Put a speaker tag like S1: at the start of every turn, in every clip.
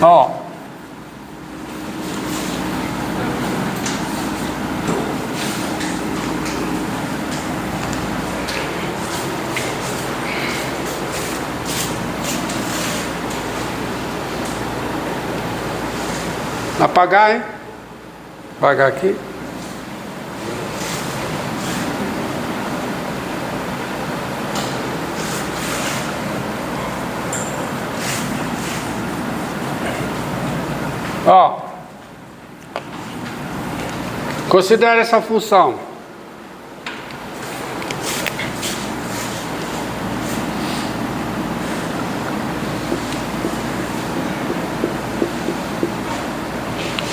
S1: Ó. Apagar, hein? Apagar aqui. Ó, considere essa função.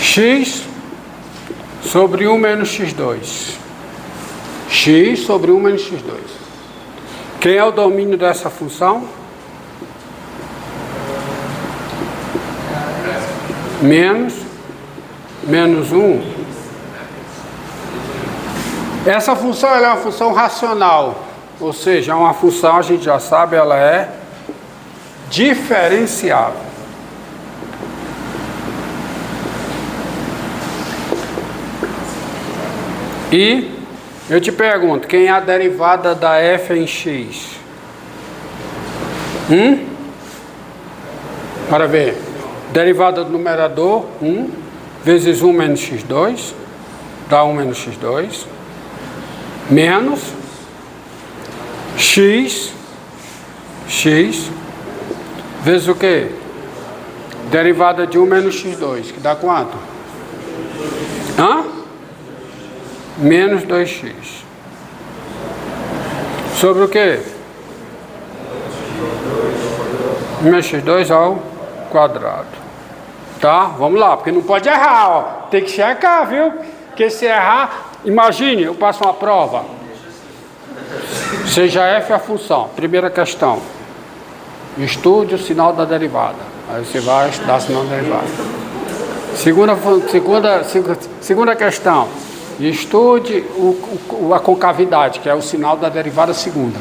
S1: X sobre 1 menos x2. X sobre 1 menos x2. Quem é o domínio dessa função? Menos 1. Essa função ela é uma função racional, ou seja, é uma função, a gente já sabe, ela é diferenciável. E eu te pergunto, quem é a derivada da f em x? Para ver. Derivada do numerador, 1 vezes 1 menos x2, dá 1 menos x2, menos x vezes o quê? Derivada de 1 menos x2, que dá quanto? Menos 2x. Sobre o quê? 1 menos x2 ao quadrado. Tá? Vamos lá, porque não pode errar, ó. Tem que checar, viu? Porque se errar, imagine, eu passo uma prova. Seja f a função. Primeira questão. Estude o sinal da derivada. Aí você vai estudar o sinal da derivada. Segunda questão. Estude a concavidade, que é o sinal da derivada segunda.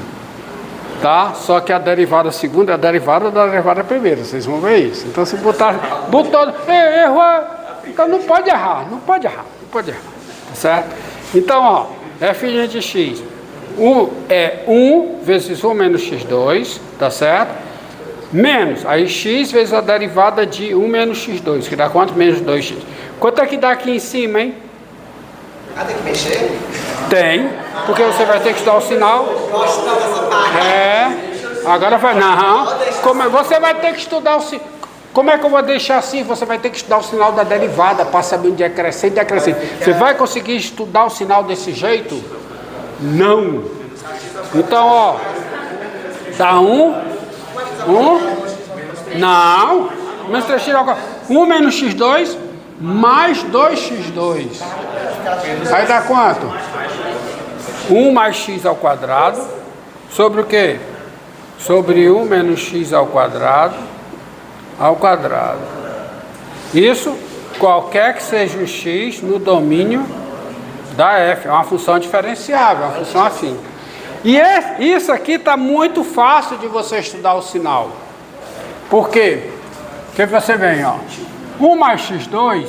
S1: Tá? Só que a derivada segunda é a derivada da derivada primeira. Vocês vão ver isso. Então se botou, errou. Então não pode errar. Tá certo? Então, ó, f de x. 1 vezes 1 menos x2, tá certo? Menos, aí x vezes a derivada de 1 menos x2, que dá quanto? Menos 2x. Quanto é que dá aqui em cima, hein?
S2: Tem que mexer?
S1: Tem, porque você vai ter que estudar o sinal. Agora vai. Não, você vai ter que estudar o sinal. Como é que eu vou deixar assim? Você vai ter que estudar o sinal da derivada para saber onde é crescente e decrescente. Você vai conseguir estudar o sinal desse jeito? Não. Então, ó, dá 1. Não. Menos 3x agora. 1 menos x2 mais 2x2. Aí dá quanto? 1 mais x ao quadrado. Sobre o quê? Sobre 1 menos x ao quadrado. Isso, qualquer que seja o x no domínio da f. É uma função diferenciável, é uma função afim. E isso aqui está muito fácil de você estudar o sinal. Por quê? Porque você vem, ó. 1 mais x2,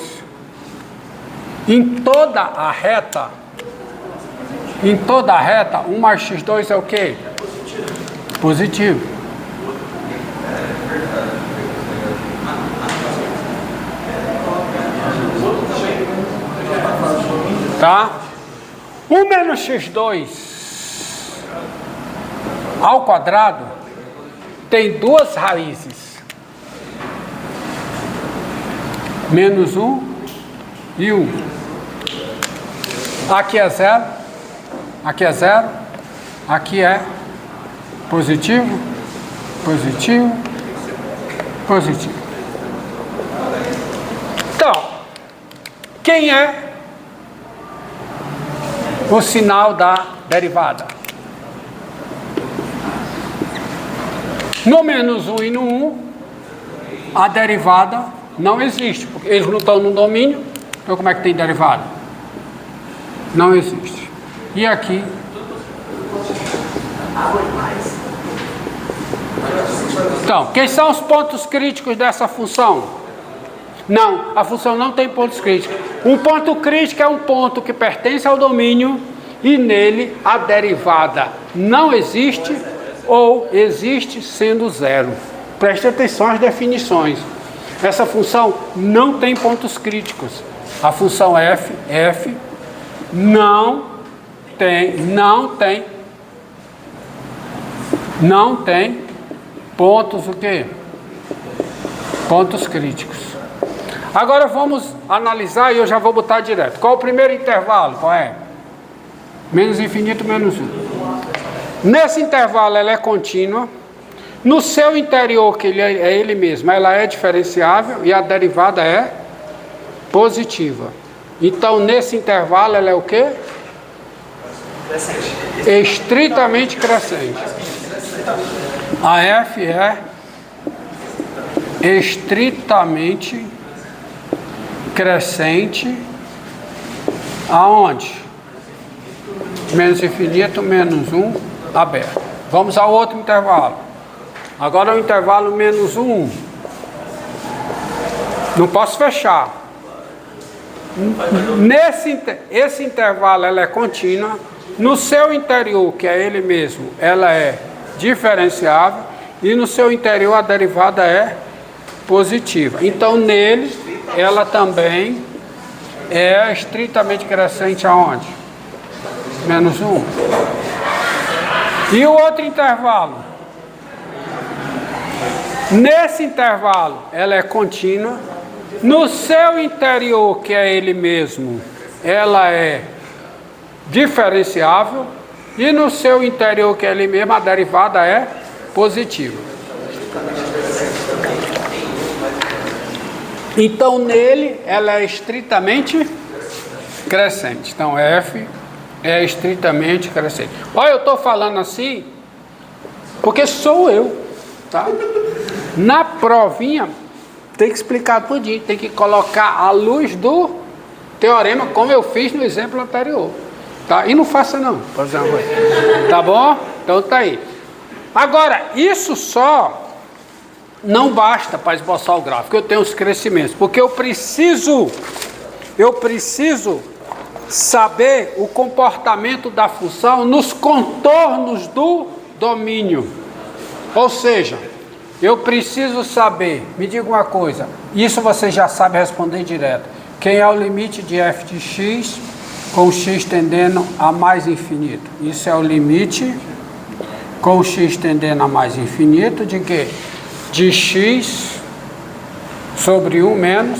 S1: em toda a reta, 1 mais x2 é o quê? Positivo. Tá? 1 menos x2 ao quadrado tem duas raízes. Menos 1 e 1. Aqui é 0. Aqui é 0. Aqui é positivo. Positivo. Positivo. Então, quem é o sinal da derivada? No menos 1 e no 1, a derivada não existe, porque eles não estão no domínio, então como é que tem derivada? Não existe. E aqui? Então, quem são os pontos críticos dessa função? Não, a função não tem pontos críticos. Um ponto crítico é um ponto que pertence ao domínio e nele a derivada não existe ou existe sendo zero. Preste atenção às definições. Essa função não tem pontos críticos. A função f não tem pontos o quê? Pontos críticos. Agora vamos analisar e eu já vou botar direto. Qual é o primeiro intervalo? Qual é? Menos infinito, menos 1. Nesse intervalo ela é contínua. No seu interior, que ele é ele mesmo, ela é diferenciável e a derivada é positiva. Então, nesse intervalo, ela é o quê? Crescente. Estritamente crescente. A f é estritamente crescente. Aonde? Menos infinito, menos 1, aberto. Vamos ao outro intervalo. Agora é o intervalo menos 1. Não posso fechar. Esse intervalo ela é contínua. No seu interior, que é ele mesmo, ela é diferenciável. E no seu interior a derivada é positiva. Então nele ela também é estritamente crescente aonde? Menos 1. E o outro intervalo? Nesse intervalo, ela é contínua. No seu interior, que é ele mesmo, ela é diferenciável. E no seu interior, que é ele mesmo, a derivada é positiva. Então, nele, ela é estritamente crescente. Então, F é estritamente crescente. Olha, eu estou falando assim, porque sou eu, tá? Na provinha, tem que explicar tudinho, tem que colocar à luz do teorema, como eu fiz no exemplo anterior, tá? E não faça não, por exemplo, tá bom? Então tá aí. Agora, isso só não basta para esboçar o gráfico, eu tenho os crescimentos, porque eu preciso saber o comportamento da função nos contornos do domínio. Ou seja, eu preciso saber, me diga uma coisa, isso você já sabe responder direto. Quem é o limite de f de x com x tendendo a mais infinito? Isso é o limite com x tendendo a mais infinito de quê? De x sobre 1 menos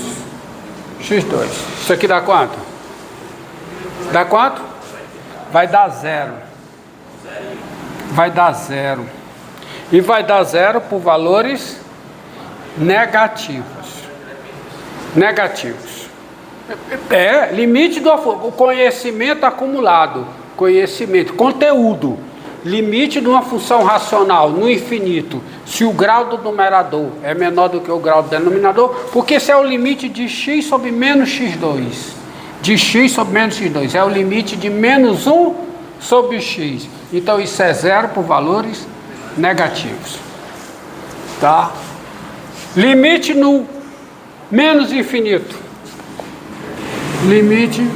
S1: x2. Isso aqui dá quanto? Dá quanto? Vai dar zero. Vai dar zero. E vai dar zero por valores negativos. Negativos. É, limite do conhecimento acumulado. Conhecimento, conteúdo. Limite de uma função racional no infinito. Se o grau do numerador é menor do que o grau do denominador, porque esse é o limite de x sobre menos x2. De x sobre menos x2. É o limite de menos 1 sobre x. Então isso é zero por valores negativos, tá? Limite no menos infinito, limite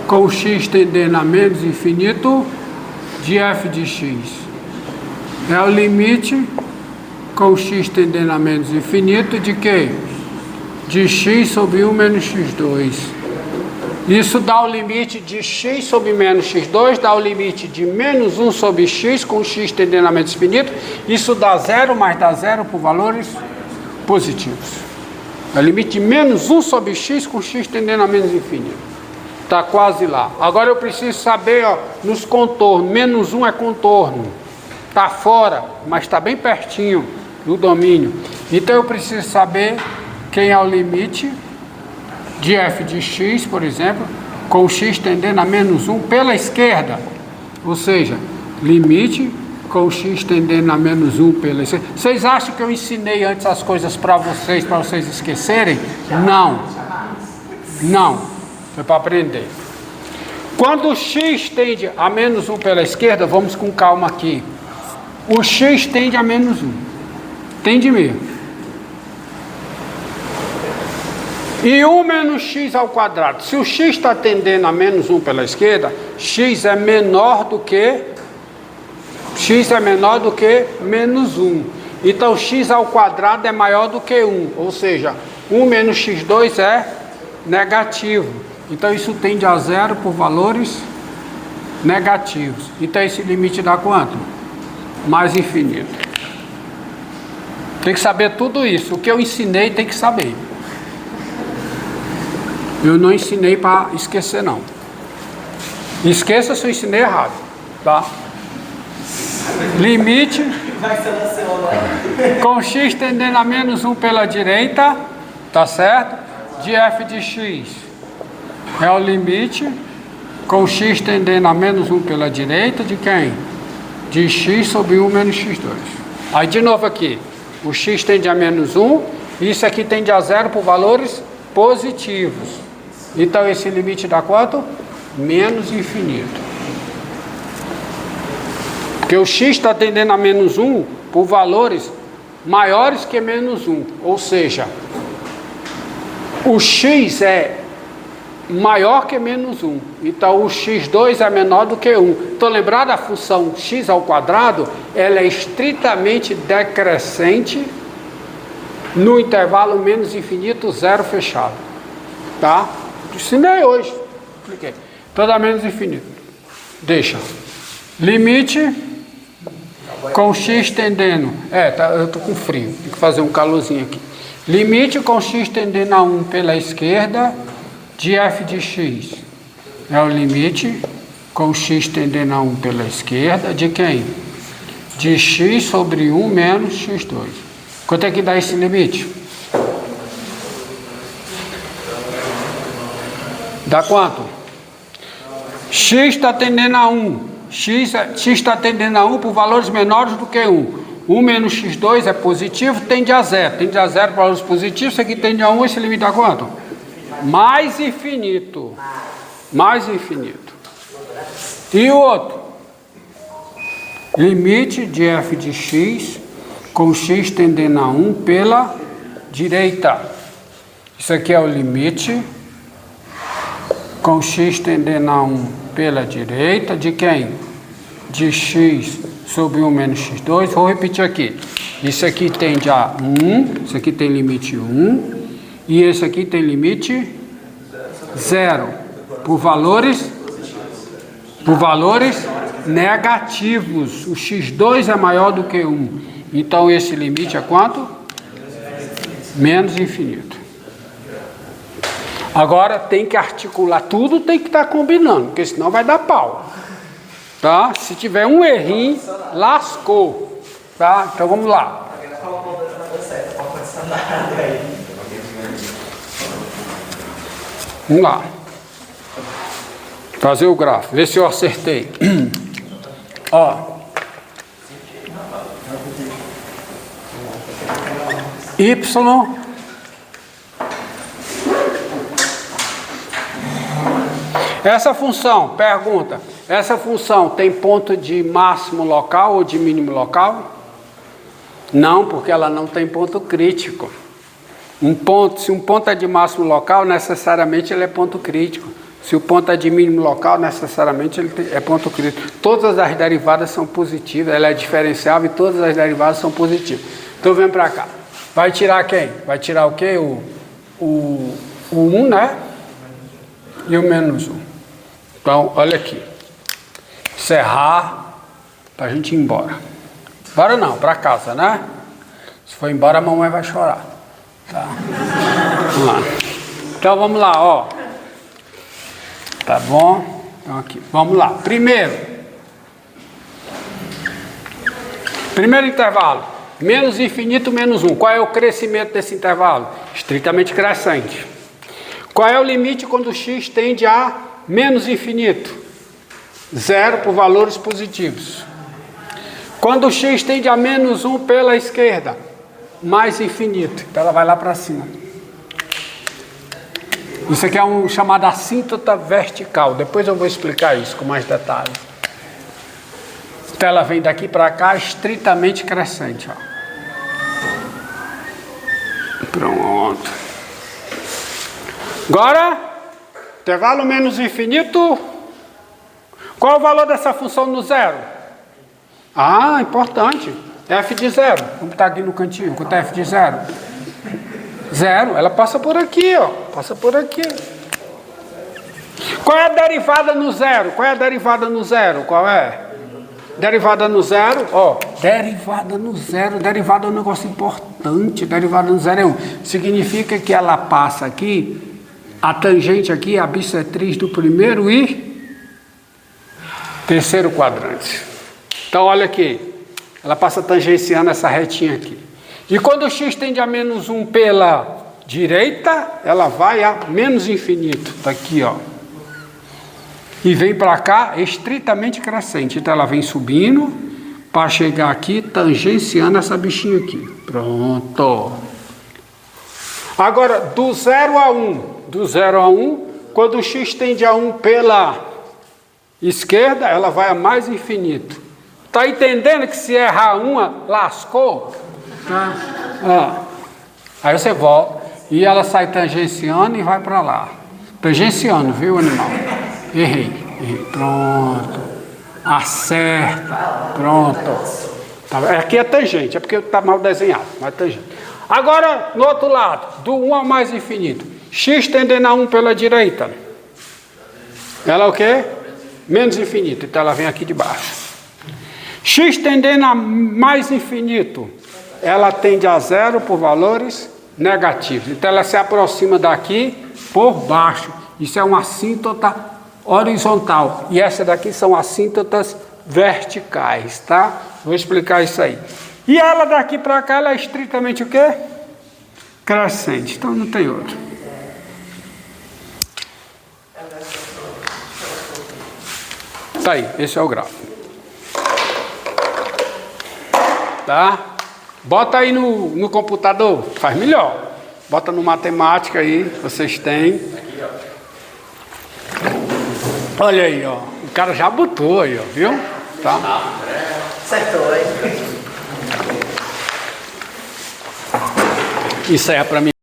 S1: com x tendendo a menos infinito de f de x, é o limite com x tendendo a menos infinito de quê? De x sobre 1 menos x2. Isso dá o limite de x sobre menos x2, dá o limite de menos 1 sobre x com x tendendo a menos infinito. Isso dá zero, mas dá zero por valores positivos. É o limite de menos 1 sobre x com x tendendo a menos infinito. Está quase lá. Agora eu preciso saber, ó, nos contornos. Menos 1 é contorno. Está fora, mas está bem pertinho do domínio. Então eu preciso saber quem é o limite de f de x, por exemplo, com x tendendo a menos 1 pela esquerda. Ou seja, limite com x tendendo a menos 1 pela esquerda. Vocês acham que eu ensinei antes as coisas para vocês esquecerem? Não. Não. Foi para aprender. Quando o x tende a menos 1 pela esquerda, vamos com calma aqui. O x tende a menos 1. Tende mesmo. E 1 menos x ao quadrado. Se o x está tendendo a menos 1 pela esquerda, x é menor do que menos 1. Então, x ao quadrado é maior do que 1. Ou seja, 1 menos x2 é negativo. Então, isso tende a zero por valores negativos. Então, esse limite dá quanto? Mais infinito. Tem que saber tudo isso. O que eu ensinei tem que saber. Eu não ensinei para esquecer, não. Esqueça se eu ensinei errado, tá? Limite com x tendendo a menos 1 pela direita, tá certo? De f de x é o limite com x tendendo a menos 1 pela direita de quem? De x sobre 1 menos x2. Aí de novo aqui, o x tende a menos 1, isso aqui tende a zero por valores positivos. Então esse limite dá quanto? Menos infinito. Porque o x está tendendo a menos 1 por valores maiores que menos 1. Ou seja, o x é maior que menos 1. Então o x2 é menor do que 1. Então lembrar da função x ao quadrado, ela é estritamente decrescente no intervalo menos infinito, zero fechado. Tá? Ensinei hoje. Expliquei. Então dá menos infinito. Deixa. Limite com x tendendo. Eu estou com frio. Tem que fazer um calorzinho aqui. Limite com x tendendo a 1 pela esquerda de f de x. É o limite com x tendendo a 1 pela esquerda de quem? De x sobre 1 menos x2. Quanto é que dá esse limite? Dá quanto? X está tendendo a 1. X está tendendo a 1 por valores menores do que 1. 1 menos x2 é positivo, tende a 0. Tende a 0 por valores positivos, isso aqui tende a 1, esse limite dá quanto? Mais infinito. Mais infinito. E o outro? Limite de f de x com x tendendo a 1 pela direita. Isso aqui é o limite com x tendendo a 1 pela direita de quem? De x sobre 1 menos x2. Vou repetir aqui. Isso aqui tende a 1, isso aqui tem limite 1, e esse aqui tem limite 0, por valores negativos. O x2 é maior do que 1. Então esse limite é quanto? Menos infinito. Agora tem que articular tudo, tem que estar combinando, porque senão vai dar pau. Tá? Se tiver um errinho, lascou. Tá? Então vamos lá. Vamos lá. Fazer o gráfico, ver se eu acertei. Ó. Y. Essa função, pergunta, essa função tem ponto de máximo local ou de mínimo local? Não, porque ela não tem ponto crítico. Se um ponto é de máximo local, necessariamente ele é ponto crítico. Se o ponto é de mínimo local, necessariamente ele é ponto crítico. Todas as derivadas são positivas, ela é diferenciável e todas as derivadas são positivas. Então vem para cá. Vai tirar quem? Vai tirar o quê? O 1, né? E o menos 1. Então, olha aqui. Encerrar para a gente ir embora. Embora não, para casa, né? Se for embora, a mamãe vai chorar. Tá? Vamos lá. Então, vamos lá, ó. Tá bom? Então, aqui. Vamos lá. Primeiro intervalo. Menos infinito, menos 1. Qual é o crescimento desse intervalo? Estritamente crescente. Qual é o limite quando x tende a menos infinito? 0 por valores positivos. Quando x tende a menos 1 pela esquerda, mais infinito. Então ela vai lá para cima. Isso aqui é um chamado assíntota vertical. Depois eu vou explicar isso com mais detalhes. Então ela vem daqui para cá estritamente crescente. Ó. Pronto. Agora, intervalo menos infinito. Qual o valor dessa função no zero? Ah, importante. F de zero. Vamos botar aqui no cantinho. Quanto é F de zero? Zero. Ela passa por aqui, ó. Passa por aqui. Qual é a derivada no zero? Qual é a derivada no zero? Qual é? Derivada no zero, ó. Derivada no zero. Derivada é um negócio importante. Derivada no zero é 1. Significa que ela passa aqui, a tangente aqui, a bissetriz do primeiro e terceiro quadrante. Então, olha aqui. Ela passa tangenciando essa retinha aqui. E quando o x tende a menos 1 pela direita, ela vai a menos infinito. Está aqui, ó. E vem para cá estritamente crescente. Então, ela vem subindo para chegar aqui, tangenciando essa bichinha aqui. Pronto. Agora, do 0 a 1. Do 0 a 1, quando o x tende a 1 pela esquerda, ela vai a mais infinito. Está entendendo que se errar uma, lascou? Tá? Ah. Aí você volta e ela sai tangenciando e vai para lá. Tangenciando, viu, animal? Errei. Pronto. Acerta. Pronto. Tá. Aqui é tangente, é porque está mal desenhado, mas tangente. Agora, no outro lado, do 1 ao mais infinito. X tendendo a 1 pela direita. Ela é o quê? Menos infinito. Então ela vem aqui de baixo. X tendendo a mais infinito. Ela tende a zero por valores negativos. Então ela se aproxima daqui por baixo. Isso é uma assíntota horizontal. E essa daqui são assíntotas verticais, tá? Vou explicar isso aí. E ela daqui para cá, ela é estritamente o quê? Crescente. Então não tem outro. Tá aí, esse é o gráfico. Tá? Bota aí no computador, faz melhor. Bota no matemática aí, vocês têm. Olha aí, ó. O cara já botou aí, ó, viu? Tá?
S2: Acertou, hein?
S1: Isso aí é pra mim.